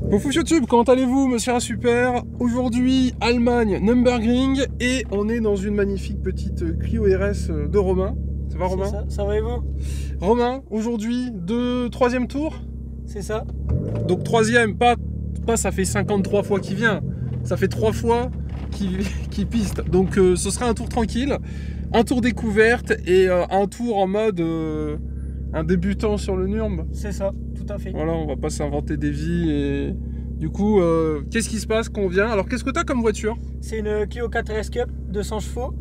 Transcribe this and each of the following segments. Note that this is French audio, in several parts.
Bonjour YouTube, comment allez-vous? Monsieur Super. Aujourd'hui, Allemagne, Nürburgring, et on est dans une magnifique petite Clio RS de Romain. Ça va Romain? Ça va et vous? Romain, aujourd'hui, troisième tour? C'est ça. Donc troisième, pas ça fait 53 fois qu'il vient, ça fait 3 fois qu'il piste. Donc ce sera un tour tranquille, un tour découverte et un tour en mode un débutant sur le Nürb. C'est ça, tout à fait. Voilà, on va pas s'inventer des vies et du coup, qu'est-ce qui se passe quand on vient? Alors qu'est-ce que tu as comme voiture? C'est une Clio 4RS Cup, 200 chevaux.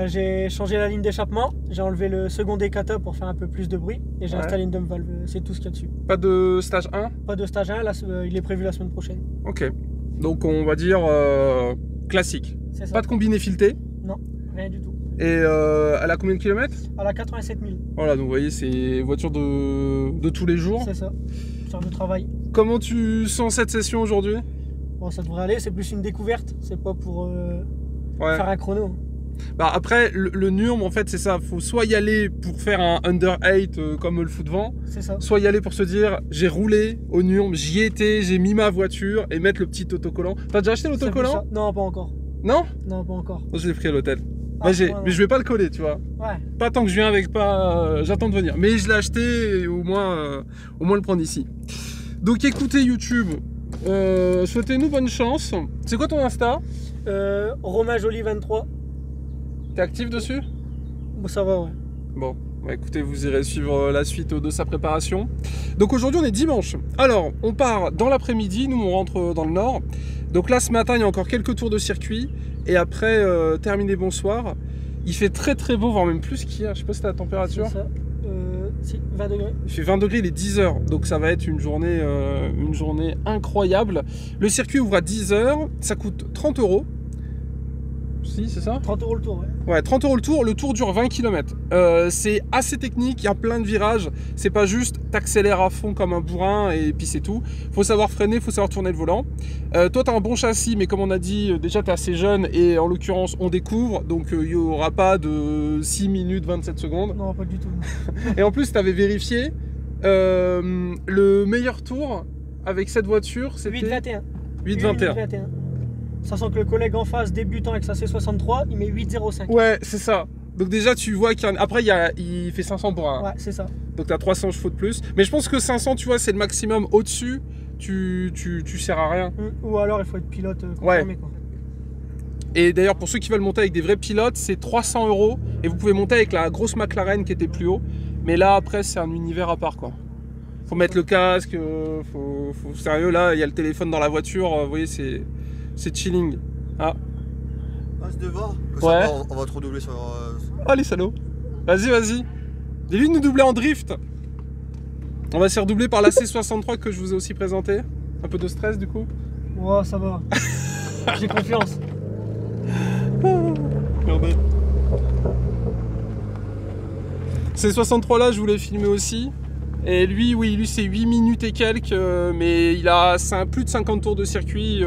J'ai changé la ligne d'échappement, j'ai enlevé le second décata pour faire un peu plus de bruit et j'ai installé une dump valve, c'est tout ce qu'il y a dessus. Pas de stage 1? Pas de stage 1, là, il est prévu la semaine prochaine. Ok, donc on va dire classique. C'est ça. Pas de combiné fileté? Non, rien du tout. Et elle a combien de kilomètres? Elle a 87 000. Voilà, donc vous voyez, c'est voiture de tous les jours. C'est ça, sur le travail. Comment tu sens cette session aujourd'hui? Bon, ça devrait aller, c'est plus une découverte, c'est pas pour faire un chrono. Bah après, le Nürb, en fait, c'est ça. Faut soit y aller pour faire un under 8 comme le foot vent, soit y aller pour se dire j'ai roulé au Nürb, j'y étais, j'ai mis ma voiture et mettre le petit autocollant. T'as déjà acheté l'autocollant? Non, pas encore. Non? Non, pas encore. Moi, je l'ai pris à l'hôtel. Ah, mais je vais pas le coller, tu vois. Ouais. Pas tant que je viens avec, j'attends de venir. Mais je l'ai acheté et au moins le prendre ici. Donc écoutez YouTube, souhaitez-nous bonne chance. C'est quoi ton Insta? Romain Joly 23. T'es actif dessus? Bon, ça va, ouais. Bon, bah écoutez, vous irez suivre la suite de sa préparation. Donc aujourd'hui, on est dimanche. Alors, on part dans l'après-midi, nous on rentre dans le nord. Donc là, ce matin, il y a encore quelques tours de circuit. Et après, terminé bonsoir. Il fait très très beau, voire même plus qu'hier. Je sais pas si t'as la température. C'est ça. Si, 20 degrés. Il fait 20 degrés, il est 10 h. Donc ça va être une journée incroyable. Le circuit ouvre à 10 h. Ça coûte 30 €. Si, c'est ça? 30 € le tour, ouais. Ouais, 30 € le tour. Le tour dure 20 km. C'est assez technique, il y a plein de virages. C'est pas juste t'accélères à fond comme un bourrin et puis c'est tout. Faut savoir freiner, faut savoir tourner le volant. Toi, t'as un bon châssis, mais comme on a dit, déjà t'es assez jeune et en l'occurrence, on découvre. Donc il n'y aura pas de 6 minutes 27 secondes. Non, pas du tout. Et en plus, t'avais vérifié le meilleur tour avec cette voiture, c'était 8,21. 8,21. Sachant que le collègue en face, débutant avec sa C63, il met 8,05. Ouais, c'est ça. Donc déjà, tu vois qu'il y a après, il fait 500 pour un. Ouais, c'est ça. Donc tu as 300 chevaux de plus. Mais je pense que 500, tu vois, c'est le maximum. Au-dessus, tu sers à rien. Ou alors, il faut être pilote confirmé, ouais. Quoi. Et d'ailleurs, pour ceux qui veulent monter avec des vrais pilotes, c'est 300 €. Et vous pouvez monter avec la grosse McLaren qui était plus haut. Mais là, après, c'est un univers à part, quoi. Faut mettre le casque, faut sérieux, là, il y a le téléphone dans la voiture. Vous voyez, c'est chilling. Ah. Passe devant. Ouais. On va te redoubler sur. Oh les salauds. Vas-y. Dis-lui de nous doubler en drift. On va se faire doubler par la C63 que je vous ai aussi présenté. Un peu de stress du coup. Ouais, ça va. J'ai confiance. Regardez. C63 là, je voulais filmer aussi. Et lui, oui, lui c'est 8 minutes et quelques. Mais il a plus de 50 tours de circuit.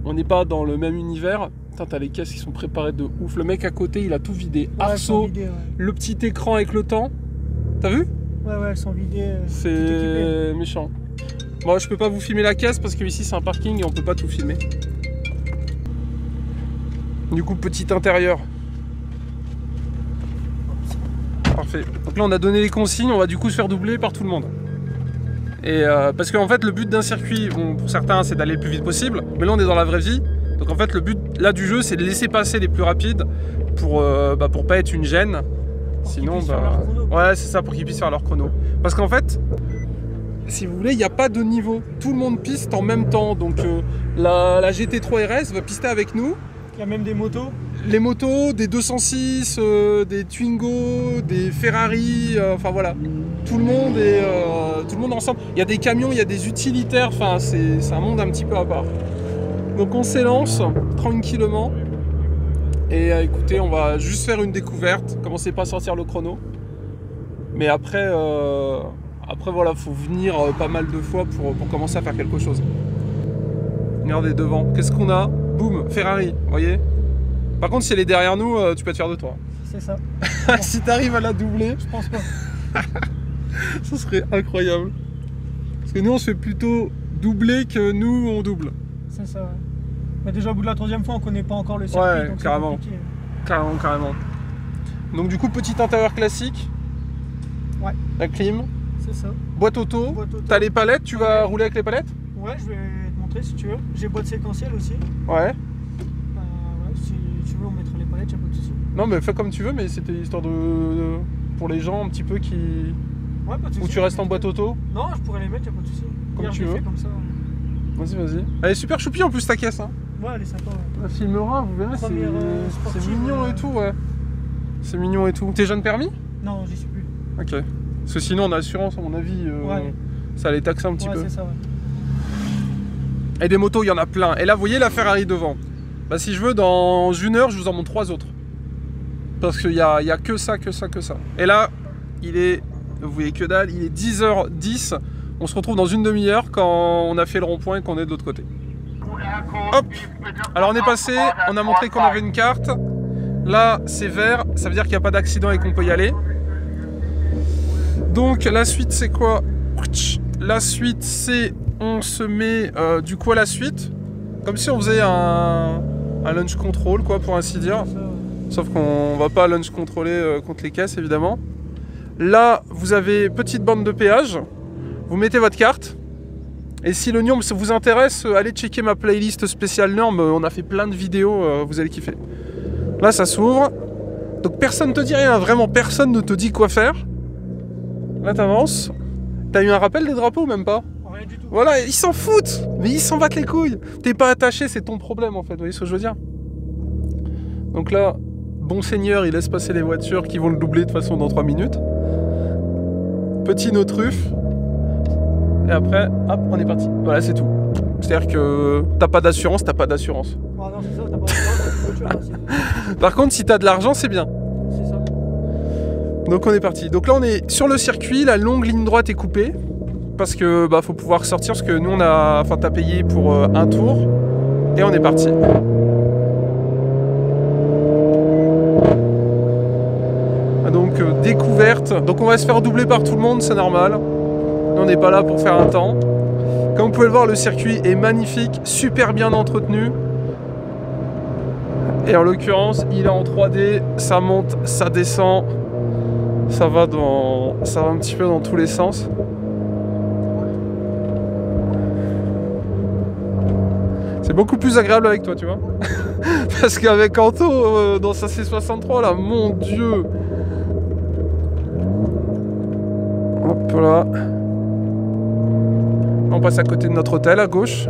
On n'est pas dans le même univers. Putain, t'as les caisses qui sont préparées de ouf. Le mec à côté, il a tout vidé. Ouais, Arceau, ouais. le petit écran avec le temps. T'as vu? Ouais, elles sont vidées. C'est méchant. Bon, je peux pas vous filmer la caisse parce que ici c'est un parking et on peut pas tout filmer. Du coup, petit intérieur. Parfait. Donc là, on a donné les consignes. On va du coup se faire doubler par tout le monde. Et parce qu'en fait le but d'un circuit, bon, pour certains c'est d'aller le plus vite possible, mais là on est dans la vraie vie, donc en fait le but là du jeu c'est de laisser passer les plus rapides pour pas être une gêne, sinon ouais c'est ça, pour qu'ils puissent faire leur chrono. Parce qu'en fait, si vous voulez, il n'y a pas de niveau, tout le monde piste en même temps, donc la GT3 RS va pister avec nous. Il y a même des motos. Les motos, des 206, des Twingo, des Ferrari, enfin voilà, tout le monde ensemble. Il y a des camions, il y a des utilitaires, enfin c'est un monde un petit peu à part. Donc on s'élance tranquillement et écoutez, on va juste faire une découverte, commencez pas à sortir le chrono. Mais après voilà, faut venir pas mal de fois pour commencer à faire quelque chose. Regardez devant, qu'est-ce qu'on a? Boum, Ferrari, vous voyez? Par contre, si elle est derrière nous, tu peux être fier de toi. C'est ça. Si tu arrives à la doubler, je pense pas. Ce serait incroyable. Parce que nous, on se fait plutôt doubler que nous on double. C'est ça, ouais. Mais déjà au bout de la 3e fois, on connaît pas encore le circuit. Ouais, donc carrément. c'est compliqué. Carrément. Donc du coup, petit intérieur classique. Ouais. La clim. C'est ça. Boîte auto. Boîte auto. T'as les palettes, tu vas rouler avec les palettes? Ouais, je vais te montrer si tu veux. J'ai boîte séquentielle aussi. Ouais. Ouais, si tu veux, on mettra les palettes, y'a pas de soucis. Non mais fais comme tu veux, mais c'était histoire de... pour les gens un petit peu qui... Ouais, pas de soucis. Où tu restes en boîte auto. Non, je pourrais les mettre, y'a pas de soucis. Comme Hier, tu je l'ai veux. fait comme ça. Vas-y. Elle est super choupie en plus ta caisse. Hein. Ouais, elle est sympa. Ouais. La filmera, vous verrez, Première, c'est sportive, mignon et tout, ouais. C'est mignon et tout. T'es jeune permis? Non, j'y suis plus. Ok. Parce que sinon en assurance, à mon avis, Ouais. ça allait taxer un petit Ouais, peu. c'est ça, ouais. Et des motos, il y en a plein. Et là, vous voyez la Ferrari devant. Bah si je veux, dans 1 heure, je vous en montre 3 autres. Parce qu'il y a que ça. Et là, il est... Vous voyez que dalle, il est 10h10. On se retrouve dans une demi-heure quand on a fait le rond-point et qu'on est de l'autre côté. Hop. Alors on est passé, on a montré qu'on avait une carte. Là, c'est vert, ça veut dire qu'il n'y a pas d'accident et qu'on peut y aller. Donc la suite, c'est quoi? La suite, c'est... On se met du coup à la suite. Comme si on faisait un launch control, quoi, pour ainsi dire. C'est ça, ouais. Sauf qu'on va pas launch contrôler contre les caisses, évidemment. Là, vous avez petite bande de péage. Vous mettez votre carte. Et si le NURM vous intéresse, allez checker ma playlist spéciale NURM. On a fait plein de vidéos, vous allez kiffer. Là, ça s'ouvre. Donc personne ne te dit rien, vraiment personne ne te dit quoi faire. Là, t'avances. T'as eu un rappel des drapeaux ou même pas? Rien du tout. Voilà, ils s'en foutent. Mais ils s'en battent les couilles. T'es pas attaché, c'est ton problème en fait. Vous voyez ce que je veux dire? Donc là, bon seigneur, il laisse passer les voitures qui vont le doubler de toute façon dans 3 minutes. Petit no-truffe. Et après, hop, on est parti. Voilà, c'est tout. C'est-à-dire que t'as pas d'assurance, t'as pas d'assurance. Ah non, c'est ça, t'as pas de voiture, là, Par contre, si t'as de l'argent, c'est bien. c'est ça. Donc on est parti. Donc là, on est sur le circuit, la longue ligne droite est coupée. Parce que bah faut pouvoir sortir, parce que nous on a... Enfin, t'as payé pour un tour. Et on est parti. Donc découverte. Donc on va se faire doubler par tout le monde, c'est normal. On n'est pas là pour faire un temps. Comme vous pouvez le voir, le circuit est magnifique, super bien entretenu. Et en l'occurrence, il est en 3D, ça monte, ça descend. Ça va un petit peu dans tous les sens. C'est beaucoup plus agréable avec toi, tu vois. Parce qu'avec Anto, dans sa C63, là, mon Dieu. Hop là. On passe à côté de notre hôtel à gauche.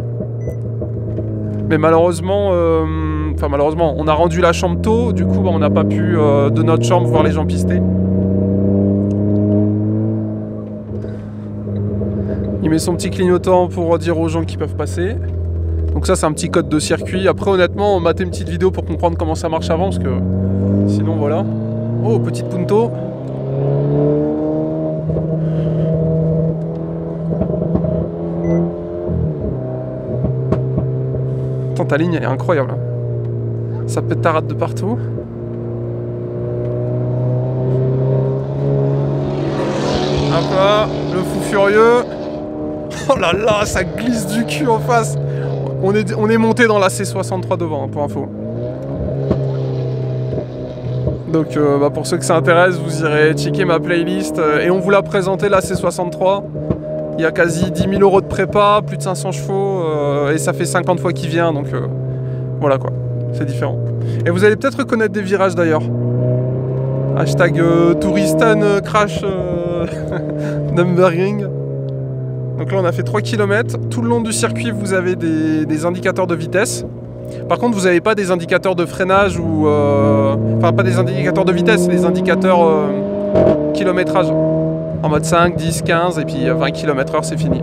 Mais malheureusement, on a rendu la chambre tôt. Du coup, on n'a pas pu de notre chambre voir les gens pister. Il met son petit clignotant pour dire aux gens qui peuvent passer. Donc ça, c'est un petit code de circuit. Après, honnêtement, on matait une petite vidéo pour comprendre comment ça marche avant, parce que sinon, voilà. Oh, petite Punto. Attends, ta ligne, elle est incroyable. Ça pétarade de partout. Hop là, le fou furieux. Oh là là, ça glisse du cul en face. On est monté dans la C63 devant, hein, pour info. Donc pour ceux que ça intéresse, vous irez checker ma playlist. Et on vous l'a présenté, la C63. Il y a quasi 10 000 € de prépa, plus de 500 chevaux. Et ça fait 50 fois qu'il vient, donc voilà quoi. C'est différent. Et vous allez peut-être reconnaître des virages d'ailleurs. Hashtag Touristan Crash Numbering. Donc là on a fait 3 km. Tout le long du circuit vous avez des indicateurs de vitesse. Par contre vous n'avez pas des indicateurs de freinage ou... Enfin pas des indicateurs de vitesse, c'est des indicateurs kilométrage. En mode 5, 10, 15 et puis 20 km/h c'est fini.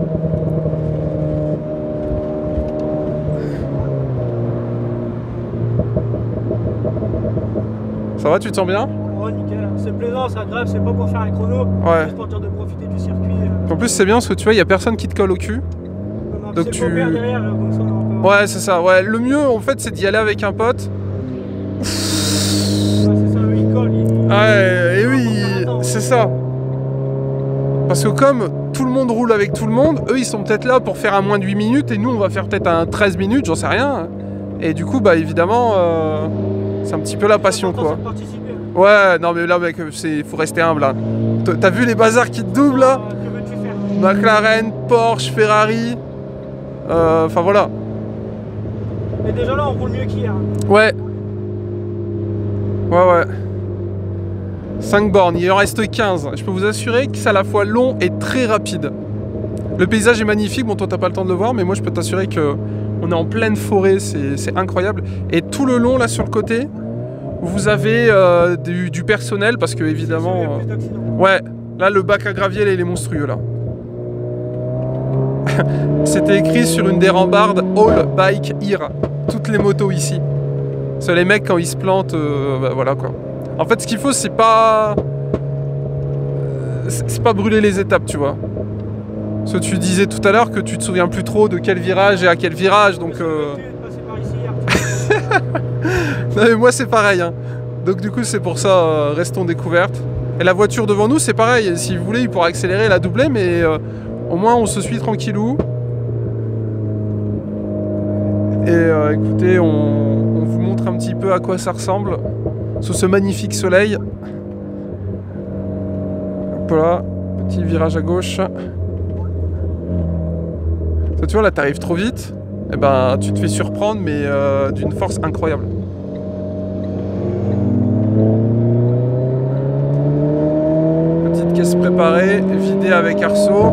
Ça va, tu te sens bien? Oh nickel, c'est plaisant, c'est agréable, c'est pas pour faire un chrono, Ouais. juste pour dire de profiter du circuit. En plus c'est bien parce que tu vois, il n'y a personne qui te colle au cul. Donc tu... derrière, comme ça, on peut... Ouais c'est ça, ouais. Le mieux en fait c'est d'y aller avec un pote. Ouais, c'est ça, il colle. Ouais, et oui, c'est ça. Parce que comme tout le le monde roule avec tout le monde, eux ils sont peut-être là pour faire un moins de 8 minutes et nous on va faire peut-être un 13 minutes, j'en sais rien. Et du coup bah évidemment c'est un petit peu la passion quoi. Ouais, non mais là mec, faut rester humble là. T'as vu les bazars qui te doublent là? McLaren, Porsche, Ferrari. Enfin voilà. Mais déjà là on roule mieux qu'hier. Ouais. Ouais. 5 bornes, il en reste 15. Je peux vous assurer que c'est à la fois long et très rapide. Le paysage est magnifique, bon toi t'as pas le temps de le voir, mais moi je peux t'assurer que on est en pleine forêt, c'est incroyable. Et tout le long là sur le côté, vous avez du personnel parce que évidemment... ouais, là le bac à gravier il est monstrueux là. C'était écrit sur une des rambardes All Bike Here. Toutes les motos ici. C'est les mecs quand ils se plantent, bah, voilà quoi. En fait ce qu'il faut c'est pas brûler les étapes tu vois. Ce que tu disais tout à l'heure que tu te souviens plus trop de quel virage et à quel virage donc... Non mais moi c'est pareil hein. Donc du coup c'est pour ça restons découvertes. Et la voiture devant nous c'est pareil, si vous voulez il pourra accélérer et la doubler mais au moins on se suit tranquillou. Et écoutez on vous montre un petit peu à quoi ça ressemble sous ce magnifique soleil. Hop là, petit virage à gauche. Ça, tu vois là t'arrives trop vite, et ben tu te fais surprendre mais d'une force incroyable. Petite caisse préparée, vidée avec arceau.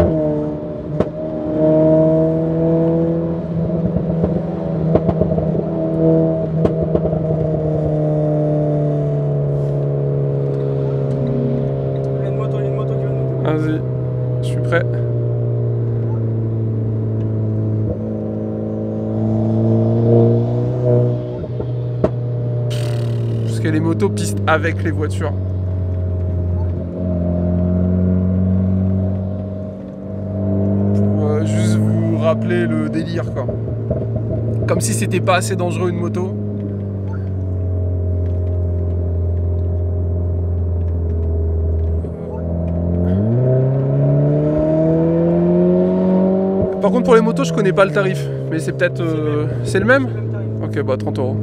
Vas-y, je suis prêt. Parce que les motos pistent avec les voitures. Pour juste vous rappeler le délire quoi. Comme si c'était pas assez dangereux une moto. Par contre pour les motos je connais pas le tarif, mais c'est peut-être... c'est le même? Ok bah 30 €.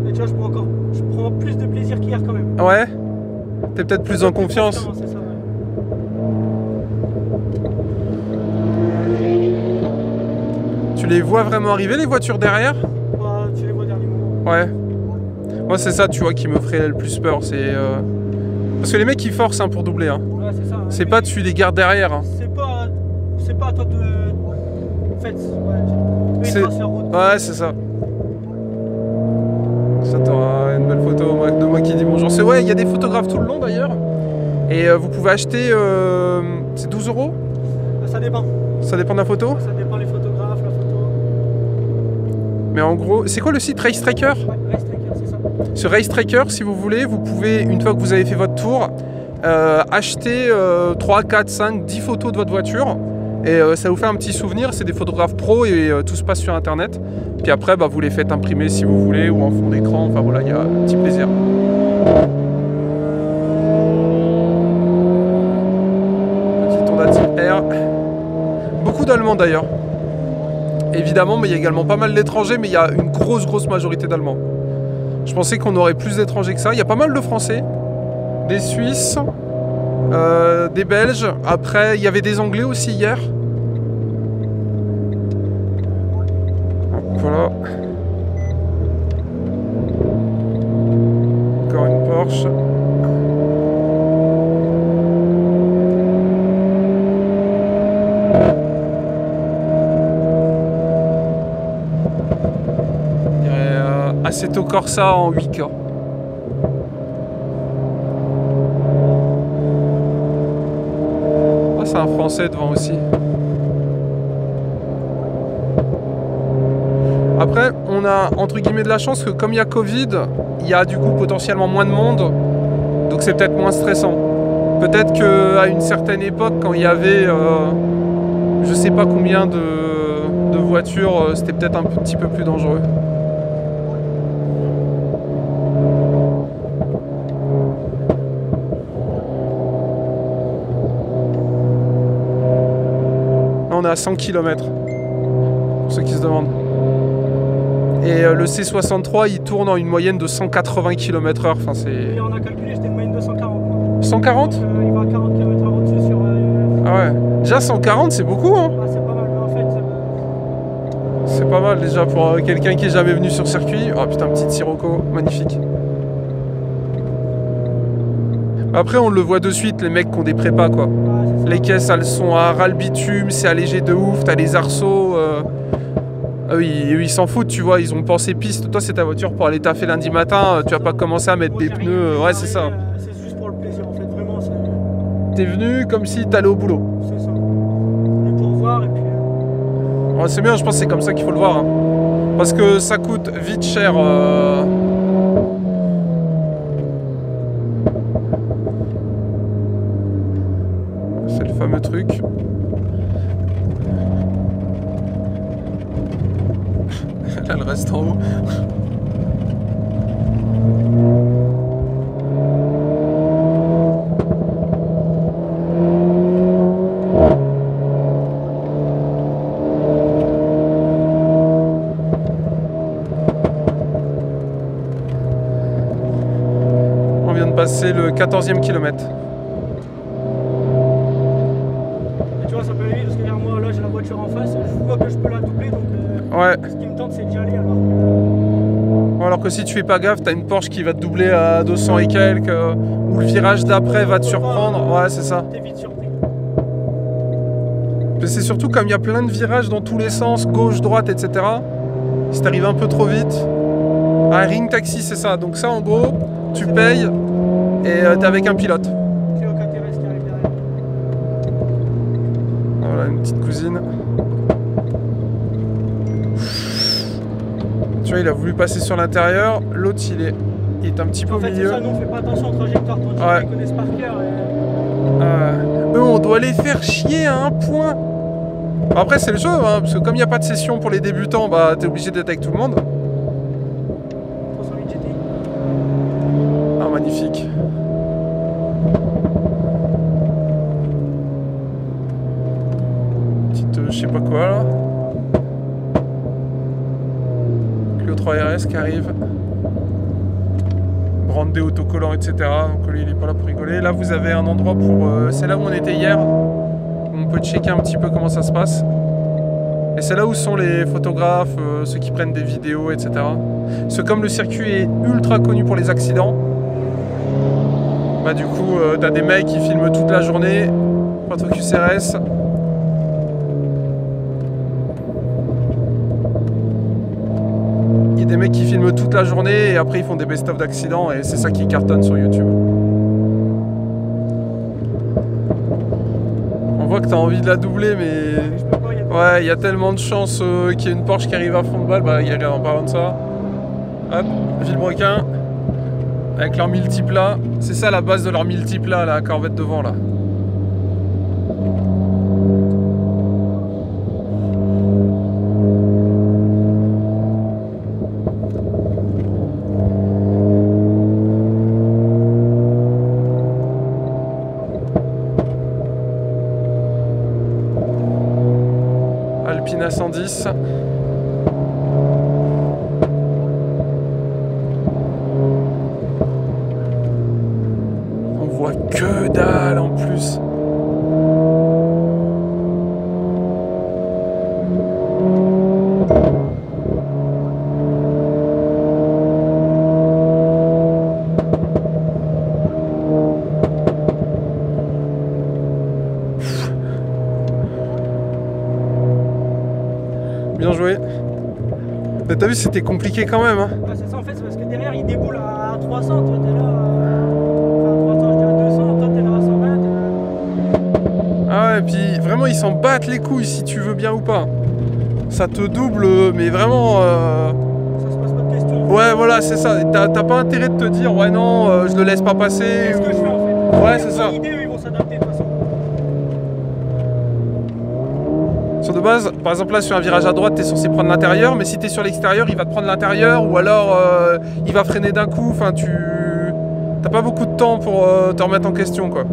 Et tu vois je prends plus de plaisir qu'hier quand même. Ouais. T'es peut-être plus en confiance. C'est ça, ouais. Tu les vois vraiment arriver les voitures derrière? Bah, tu les vois au dernier moment. Ouais. Moi c'est ça tu vois qui me ferait le plus peur, c'est... Parce que les mecs ils forcent hein, pour doubler. Hein. Ouais, c'est ça. Ouais. C'est pas tu les gardes derrière. Hein. C'est pas à toi de... En fait, ouais. C'est... Ouais c'est ça. Ça t'aura une belle photo de moi qui dit bonjour. C'est ouais, il y a des photographes tout le long d'ailleurs. Et vous pouvez acheter... c'est 12 €? Ça dépend. Ça dépend de la photo? Ça dépend les photographes, la photo. Mais en gros, c'est quoi le site Race Tracker? Ouais, Race Tracker, c'est ça. Sur Race Tracker, si vous voulez, vous pouvez, une fois que vous avez fait votre tour, acheter 3, 4, 5, 10 photos de votre voiture. Et ça vous fait un petit souvenir, c'est des photographes pro et tout se passe sur internet. Puis après, bah, vous les faites imprimer si vous voulez ou en fond d'écran. Enfin voilà, il y a un petit plaisir. Petit Honda Type R. Beaucoup d'Allemands d'ailleurs. Évidemment, mais il y a également pas mal d'étrangers, mais il y a une grosse majorité d'Allemands. Je pensais qu'on aurait plus d'étrangers que ça. Il y a pas mal de Français, des Suisses, des Belges. Après, il y avait des Anglais aussi hier. Voilà. Encore une Porsche. Assetto Corsa en 8K. Ah, c'est un Français devant aussi. Après, on a entre guillemets de la chance que comme il y a Covid, il y a du coup potentiellement moins de monde. Donc c'est peut-être moins stressant. Peut-être qu'à une certaine époque, quand il y avait je sais pas combien de voitures, c'était peut-être un petit peu plus dangereux. on est à 100 km. Pour ceux qui se demandent. Et le C63, il tourne en une moyenne de 180 km/h. Enfin, c'est... Et on a calculé, c'était une moyenne de 140. 140 Il va à 40 km/h au-dessus sur... Ah ouais. Déjà 140, c'est beaucoup, hein. Ah, c'est pas mal, mais en fait... C'est pas mal déjà pour quelqu'un qui est jamais venu sur circuit. Oh putain, petite Sirocco, magnifique. Après, on le voit de suite, les mecs qui ont des prépas, quoi. Les caisses, elles sont à ras le bitume, c'est allégé de ouf, t'as les arceaux. Eux, ils s'en foutent, tu vois, ils ont pensé piste. Toi, c'est ta voiture pour aller taffer lundi matin, tu vas pas commencer à mettre des pneus. Ouais, c'est ça. C'est juste pour le plaisir, en fait, vraiment. T'es venu comme si t'allais au boulot. C'est ça. Et pour voir, et puis... Ouais, c'est bien, je pense que c'est comme ça qu'il faut le voir. Hein. Parce que ça coûte vite cher. C'est le fameux truc. Là, elle reste en haut. On vient de passer le 14e kilomètre. Et tu vois, ça peut aller vite, parce que derrière moi, là, j'ai la voiture en face, je vois que je peux la doubler, donc... Ouais. Ce qui me tente, c'est d'y aller, alors que si tu fais pas gaffe, t'as une Porsche qui va te doubler à 200 et quelques, ou le virage d'après va te surprendre. Ouais, c'est ça. T'es vite surpris. Mais c'est surtout comme il y a plein de virages dans tous les sens, gauche, droite, etc. Si t'arrives un peu trop vite. Un ring taxi, c'est ça. Donc ça, en gros, tu payes et t'es avec un pilote. Cléo KTRS qui arrive derrière. Voilà, une petite cousine. Tu vois, il a voulu passer sur l'intérieur, l'autre il est un petit peu au milieu. C'est ça, nous on fait pas attention aux trajectoires, tandis qu'ils connaissent par cœur. Eux, on doit les faire chier à un point. Après, c'est le jeu, hein, parce que comme il n'y a pas de session pour les débutants, bah t'es obligé d'être avec tout le monde. 308 GTI. Ah, magnifique. Petite, je sais pas quoi là. 3 RS qui arrive, brandé autocollant, etc. Donc lui il est pas là pour rigoler. Là vous avez un endroit pour... c'est là où on était hier. On peut checker un petit peu comment ça se passe. Et c'est là où sont les photographes, ceux qui prennent des vidéos, etc. Parce que comme le circuit est ultra connu pour les accidents, bah du coup t'as des mecs qui filment toute la journée, pas trop QCRS. Des mecs qui filment toute la journée et après ils font des best-of d'accidents et c'est ça qui cartonne sur YouTube. On voit que tu as envie de la doubler mais... Ouais, il y a tellement de chances qu'il y ait une Porsche qui arrive à fond de balle. Bah, il y a en parlant de ça. Hop, Villebrequin. Avec leur multiplat. C'est ça la base de leur multiplat, la Corvette devant là. Alpina 110. On voit que dalle en plus. Bien joué. Mais t'as vu, c'était compliqué quand même. Hein. Ouais, c'est ça en fait, c'est parce que derrière il déboule à 300, toi t'es là. Enfin, 300, je dis à 200, toi t'es là à 120. Ah ouais, et puis vraiment, ils s'en battent les couilles si tu veux bien ou pas. Ça te double, mais vraiment. Ça se pose pas de questions. Ouais, voilà, c'est ça. T'as pas intérêt de te dire, ouais, non, je le laisse pas passer. C'est ce que je fais en fait. Ouais, c'est ça. L'idée, eux, ils vont s'adapter de toute façon. Sur de base, par exemple là sur un virage à droite, tu es censé prendre l'intérieur, mais si tu es sur l'extérieur, il va te prendre l'intérieur ou alors il va freiner d'un coup. Enfin, tu t'as pas beaucoup de temps pour te remettre en question, quoi.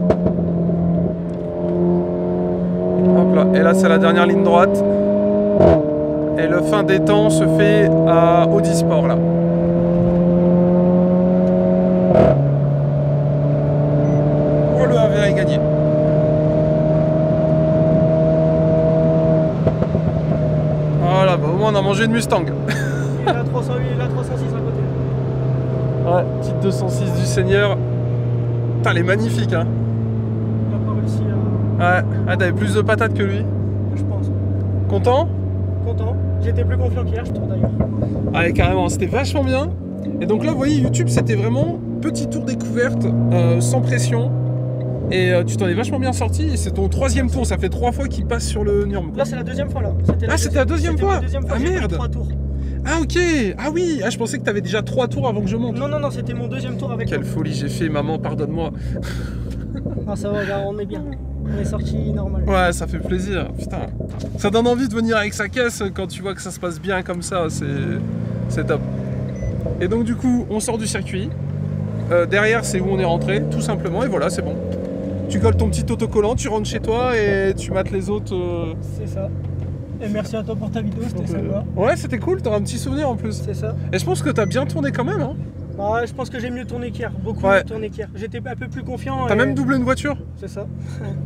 Hop là. Et là, c'est la dernière ligne droite. Et le fin des temps se fait à Audi Sport là. Oh, le AVR est gagné. Voilà, bah, au moins on a mangé une Mustang. Il a 308, il a 306 à côté. Ouais, petite 206 du Seigneur. Putain, elle est magnifique, hein. Il a pas réussi à... Ouais, ah, t'avais plus de patates que lui. Je pense. Content? Content. J'étais plus confiant qu'hier, je trouve d'ailleurs. Ouais, carrément, c'était vachement bien. Et donc là, vous voyez, YouTube, c'était vraiment petit tour découverte, sans pression. Et tu t'en es vachement bien sorti. Et c'est ton 3e tour, ça fait 3 fois qu'il passe sur le Nürburgring. Là, c'est la 2e fois là. C'était la deuxième fois. La deuxième fois. Ah J'ai fait merde. 3 tours. Ah ok. Ah oui, ah, je pensais que t'avais déjà 3 tours avant que je monte. Non, non, non, c'était mon 2e tour avec Quelle toi. folie j'ai fait, maman, pardonne-moi. Ah, ça va, regarde, on est bien. On est sorti normal. Ouais, ça fait plaisir, putain. Ça donne envie de venir avec sa caisse quand tu vois que ça se passe bien comme ça, c'est top. Et donc du coup, on sort du circuit. Derrière, c'est où on est rentré, tout simplement, et voilà, c'est bon. Tu colles ton petit autocollant, tu rentres chez toi et tu mates les autres. C'est ça. Et merci à toi pour ta vidéo, c'était sympa. Ouais, c'était cool, t'auras un petit souvenir en plus. C'est ça. Et je pense que t'as bien tourné quand même, hein. Bah, je pense que j'ai mieux tourné qu'hier, beaucoup Ouais. mieux tourné qu'hier. J'étais un peu plus confiant. T'as et- même doublé une voiture. C'est ça.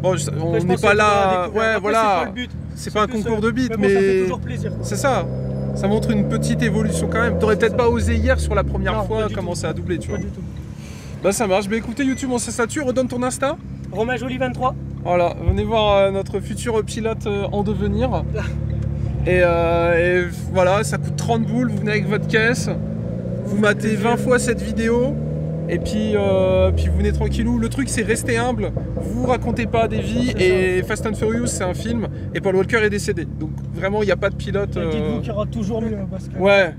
Bon, Après, on je n'est pense pas que là. c'est la découverte. Ouais, Après, voilà. C'est pas le but. C'est pas un plus, concours de beat, bon, ça fait mais toujours plaisir. Quoi. c'est ça. Ça montre une petite évolution quand même. T'aurais C'est peut-être ça. pas osé hier sur la première Non, fois pas du commencer à doubler, tu Pas vois. du tout. Bah ça marche. Bah écoutez YouTube, on sait ça dessus. Redonne ton Insta. Romain Joly 23. Voilà, venez voir notre futur pilote en devenir. Et voilà, ça coûte 30 boules. Vous venez avec votre caisse. Vous matez 20 fois cette vidéo. Et puis vous venez tranquillou. Le truc, c'est rester humble. Vous racontez pas des vies. C'est Et Fast and Furious, c'est un film. Et Paul Walker est décédé. Donc vraiment, il n'y a pas de pilote. Dites-vous qu'il y aura toujours mieux. Parce que... Ouais,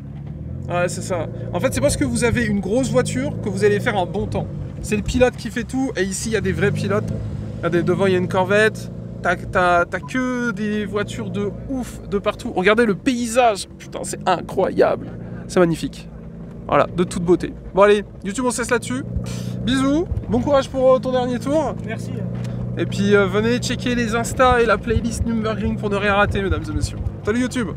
ouais, c'est ça. En fait, c'est parce que vous avez une grosse voiture que vous allez faire un bon temps. C'est le pilote qui fait tout. Et ici, il y a des vrais pilotes. Regardez, devant, il y a une Corvette. T'as que des voitures de ouf de partout. Regardez le paysage. Putain, c'est incroyable. C'est magnifique. Voilà, de toute beauté. Bon, allez, YouTube, on cesse là-dessus. Bisous. Bon courage pour ton dernier tour. Merci. Et puis, venez checker les Insta et la playlist Nürburgring pour ne rien rater, mesdames et messieurs. Salut YouTube.